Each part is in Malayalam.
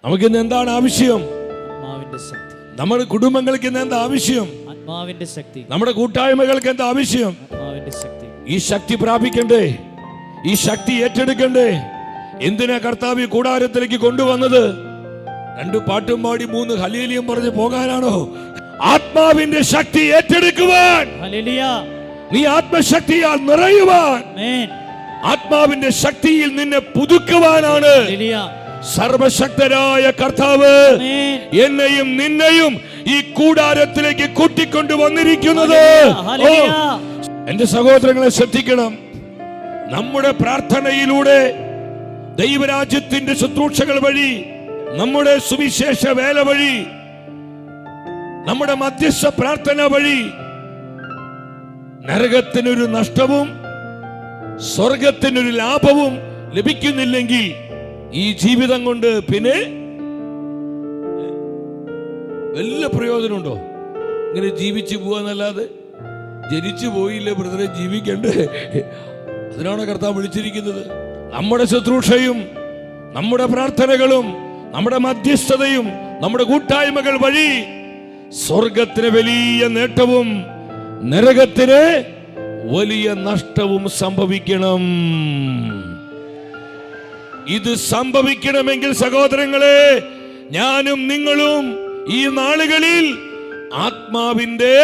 നമുക്ക് ഇന്ന് എന്താണ് ആവശ്യം? നമ്മുടെ കുടുംബങ്ങൾക്ക് ഇന്ന് എന്താ ആവശ്യം? നമ്മുടെ കൂട്ടായ്മകൾക്ക് എന്താ ആവശ്യം? ഈ ശക്തി പ്രാപിക്കണ്ടേ? ഈ ശക്തി ഏറ്റെടുക്കണ്ടേ? എന്തിനാ കർത്താവ് ഈ കൂടാരത്തിലേക്ക് കൊണ്ടുവന്നത്? 2 പാട്ടും പാടി 3 ഹല്ലേലൂയ പറഞ്ഞ് പോകാനാണോ? ആത്മാവിന്റെ ശക്തി ഏറ്റെടുക്കുവാൻ, നീ ആത്മശക്തിയാൽ നിറയുവാൻ, ആത്മാവിന്റെ ശക്തിയിൽ നിന്നെ പുതുക്കുവാനാണ് സർവശക്തരായ കർത്താവ് എന്നെയും നിന്നെയും ഈ കൂടാരത്തിലേക്ക് കൂട്ടിക്കൊണ്ടുവന്നിരിക്കുന്നത്. എന്റെ സഹോദരങ്ങളെ ശ്രദ്ധിക്കണം. നമ്മുടെ പ്രാർത്ഥനയിലൂടെ, ദൈവരാജ്യത്തിന്റെ ശുശ്രൂഷകൾ വഴി, നമ്മുടെ സുവിശേഷ വേല വഴി, നമ്മുടെ മധ്യസ്ഥ പ്രാർത്ഥന വഴി നരകത്തിനൊരു നഷ്ടവും സ്വർഗത്തിനൊരു ലാഭവും ലഭിക്കുന്നില്ലെങ്കിൽ ഈ ജീവിതം കൊണ്ട് പിന്നെ വല്ല പ്രയോജനമുണ്ടോ? ഇങ്ങനെ ജീവിച്ചു പോവാന്നല്ലാതെ ജനിച്ചു പോയില്ലേ ബ്രദറെ, ജീവിക്കണ്ടേ? അതിനാണ് കർത്താവ് വിളിച്ചിരിക്കുന്നത്. നമ്മുടെ ശുശ്രൂഷയും നമ്മുടെ പ്രാർത്ഥനകളും നമ്മുടെ മധ്യസ്ഥതയും നമ്മുടെ കൂട്ടായ്മകൾ വഴി സ്വർഗത്തിന് വലിയ നേട്ടവും നരകത്തിന് വലിയ നഷ്ടവും സംഭവിക്കണം. ഇത് സംഭവിക്കണമെങ്കിൽ സഹോദരങ്ങളെ, ഞാനും നിങ്ങളും ഈ നാളുകളിൽ ആത്മാവിന്റെ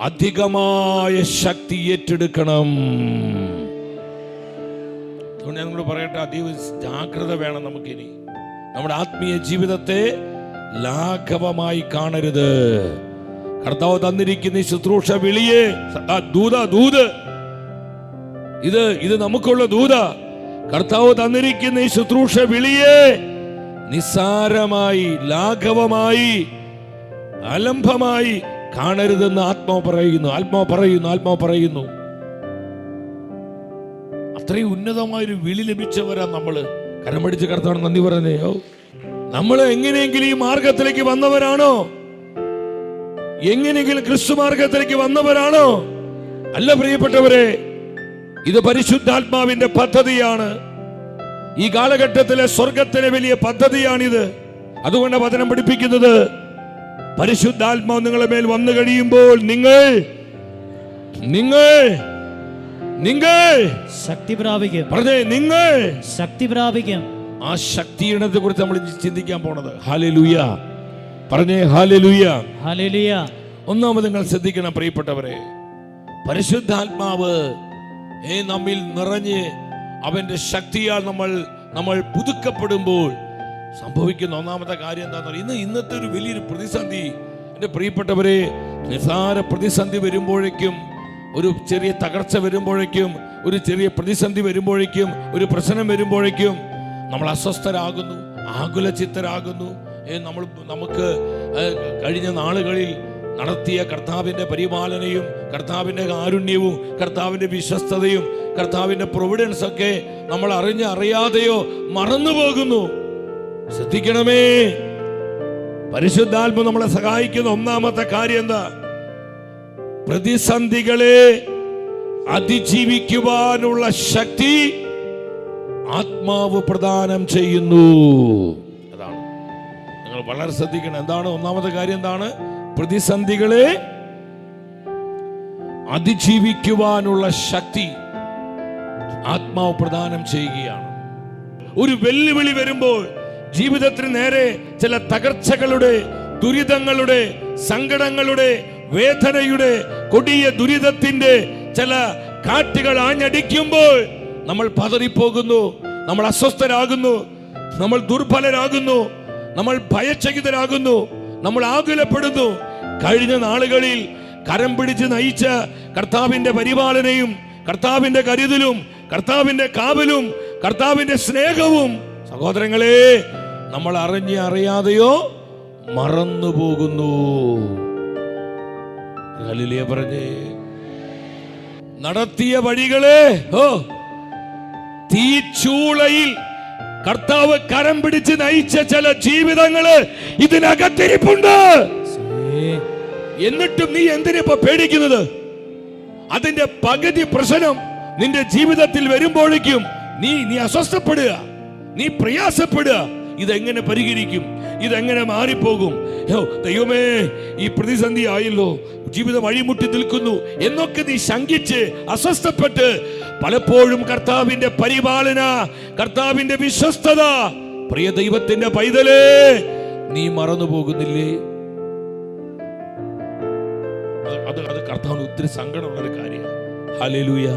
അധികമായ ശക്തി ഏറ്റെടുക്കണം. ഞാൻ നിങ്ങളോട് പറയട്ടെ, അതീവ ജാഗ്രത വേണം നമുക്കിനി. നമ്മുടെ ആത്മീയ ജീവിതത്തെ ലാഘവമായി കാണരുത്. കർത്താവ് തന്നിരിക്കുന്ന ഈ ശുശ്രൂഷ വിളിയെ, ദൂത് ഇത് നമുക്കുള്ള ദൂത. കർത്താവ് തന്നിരിക്കുന്ന ഈ ശുശ്രൂഷ വിളിയെ നിസ്സാരമായി, ലാഘവമായി, അലംഭമായി കാണരുതെന്ന് ആത്മാവ് പറയുന്നു. അത്രയും ഉന്നതമായൊരു വിളി ലഭിച്ചവരാ നമ്മള്. കരമടിച്ച് കർത്താവ് നന്ദി പറഞ്ഞോ. നമ്മൾ എങ്ങനെയെങ്കിലും ഈ മാർഗത്തിലേക്ക് വന്നവരാണോ? എങ്ങനെയെങ്കിലും ക്രിസ്തു മാർഗത്തിലേക്ക് വന്നവരാണോ? അല്ല പ്രിയപ്പെട്ടവരെ, ഇത് പരിശുദ്ധാത്മാവിന്റെ പദ്ധതിയാണ്. ഈ കാലഘട്ടത്തിലെ സ്വർഗത്തിലെ വലിയ പദ്ധതിയാണിത്. അതുകൊണ്ട് വചനം പഠിപ്പിക്കുന്നത്, പരിശുദ്ധാത്മാവ് നിങ്ങളുടെ മേൽ വന്നു കഴിയുമ്പോൾ നിങ്ങൾ ശക്തി പ്രാപിക്കും. പറഞ്ഞേ, നിങ്ങൾ ശക്തി പ്രാപിക്കും. ആ ശക്തിയെ കുറിച്ച് നമ്മൾ ചിന്തിക്കാൻ പോണത്. ഹല്ലേലൂയ പറഞ്ഞേ, ഹല്ലേലൂയ ഹല്ലേലൂയ. ഒന്നാമത് നിങ്ങൾ ശ്രദ്ധിക്കണം പ്രിയപ്പെട്ടവരെ, പരിശുദ്ധാത്മാവ് നമ്മിൽ നിറഞ്ഞ് അവന്റെ ശക്തിയാൽ നമ്മൾ പുതുക്കപ്പെടുമ്പോൾ സംഭവിക്കുന്ന ഒന്നാമത്തെ കാര്യം എന്താണെന്ന് പറയുന്നത്, ഇന്നത്തെ ഒരു വലിയൊരു പ്രതിസന്ധി, എൻ്റെ പ്രിയപ്പെട്ടവരെ, നിസ്സാര പ്രതിസന്ധി വരുമ്പോഴേക്കും, ഒരു ചെറിയ തകർച്ച വരുമ്പോഴേക്കും, ഒരു ചെറിയ പ്രതിസന്ധി വരുമ്പോഴേക്കും, ഒരു പ്രശ്നം വരുമ്പോഴേക്കും നമ്മൾ അസ്വസ്ഥരാകുന്നു, ആകുലചിത്തരാകുന്നു. നമുക്ക് കഴിഞ്ഞ നാളുകളിൽ നടത്തിയ കർത്താവിൻ്റെ പരിപാലനയും കർത്താവിൻ്റെ കാരുണ്യവും കർത്താവിൻ്റെ വിശ്വസ്തതയും കർത്താവിൻ്റെ പ്രൊവിഡൻസ് ഒക്കെ നമ്മൾ അറിയാതെയോ മറന്നു പോകുന്നു. ശ്രദ്ധിക്കണമേ, പരിശുദ്ധാത്മ നമ്മളെ സഹായിക്കുന്ന ഒന്നാമത്തെ കാര്യം എന്താ? പ്രതിസന്ധികളെ അതിജീവിക്കുവാനുള്ള ശക്തി ആത്മാവ് പ്രദാനം ചെയ്യുന്നു. അതാണ് നിങ്ങൾ വളരെ ശ്രദ്ധിക്കണം. എന്താണ് ഒന്നാമത്തെ കാര്യം? എന്താണ്? പ്രതിസന്ധികളെ അതിജീവിക്കുവാനുള്ള ശക്തി ആത്മാവ് പ്രദാനം ചെയ്യുകയാണ്. ഒരു വെല്ലുവിളി വരുമ്പോൾ, ജീവിതത്തിന് നേരെ ചില തകർച്ചകളുടെ, ദുരിതങ്ങളുടെ, സങ്കടങ്ങളുടെ, വേദനയുടെ, കൊടിയ ദുരിതത്തിന്റെ ചില കാറ്റുകൾ ആഞ്ഞടിക്കുമ്പോൾ നമ്മൾ പതറിപ്പോകുന്നു, നമ്മൾ അസ്വസ്ഥരാകുന്നു, നമ്മൾ ദുർബലരാകുന്നു, നമ്മൾ ഭയചകിതരാകുന്നു, നമ്മൾ ആകുലപ്പെടുന്നു. കഴിഞ്ഞ നാളുകളിൽ കരം പിടിച്ച് നയിച്ച കർത്താവിന്റെ പരിപാലനയും കർത്താവിന്റെ കരുതലും കർത്താവിന്റെ കാവലും കർത്താവിന്റെ സ്നേഹവും സഹോദരങ്ങളെ നമ്മൾ അറിയാതെയോ മറന്നു പോകുന്നു. ഹല്ലേലൂയ പറഞ്ഞേ. നടത്തിയ വഴികളെ തീച്ചൂളയിൽ കർത്താവ് കരം പിടിച്ച് നയിച്ച ചില ജീവിതങ്ങള് ഇതിനകത്തിരിപ്പുണ്ട്. എന്നിട്ടും നീ എന്തിനിപ്പോ പേടിക്കുന്നത്? അതിന്റെ പകുതി പ്രശ്നം നിന്റെ ജീവിതത്തിൽ വരുമ്പോഴേക്കും നീ അസ്വസ്ഥപ്പെടുക, നീ പ്രയാസപ്പെടുക. ഇതെങ്ങനെ പരിഹരിക്കും, ഇതെങ്ങനെ മാറിപ്പോകും, ദൈവമേ ഈ പ്രതിസന്ധി ആയല്ലോ, ജീവിതം വഴിമുട്ടി നിൽക്കുന്നു എന്നൊക്കെ നീ ശങ്കിച്ച് അസ്വസ്ഥപ്പെട്ട് പലപ്പോഴും കർത്താവിന്റെ പരിപാലന, കർത്താവിന്റെ വിശ്വസ്തത, പ്രിയ ദൈവത്തിന്റെ പൈതലേ, നീ മറന്നു പോകുന്നില്ലേ? അത് കർത്താവിന് ഒത്തിരി സങ്കടമുള്ളൊരു കാര്യമാണ്. ഹല്ലേലൂയ.